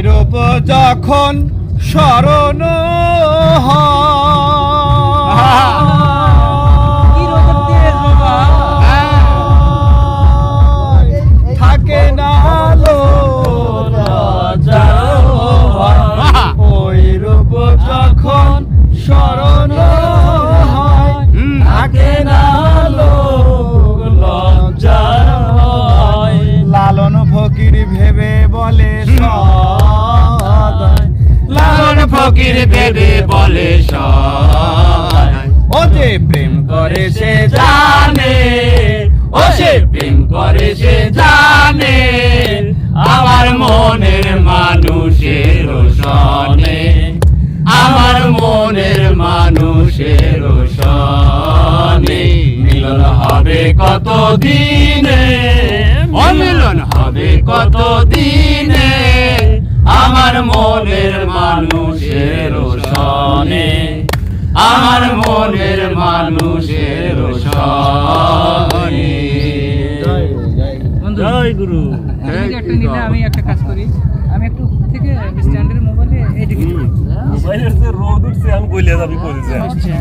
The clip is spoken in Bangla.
রূপ যখন স্মরণ থাকে না ওই রূপ যখন স্মরণ থাকে না লালন ফকির ভেবে বলে সদাই লালন ফকির ভেবে বলে সদাই ও যে প্রেম করে সে জানে ও সে প্রেম করে সে জানে আমার মনের মানুষের সনে আমার মনের মানুষের সনে মিলন হবে কত দিনে অমিলন হবে কত দিনে আমার মনের মানুষের সনে আমার মনের মানুষের সনে। জয় গুরু। একটা নিলে আমি একটা কাজ করি, আমি একটু থেকে স্ট্যান্ডের মোবাইলে এইদিকে মোবাইলের যে রোদ উঠছে আমি কইলে যাবি কইছে আচ্ছা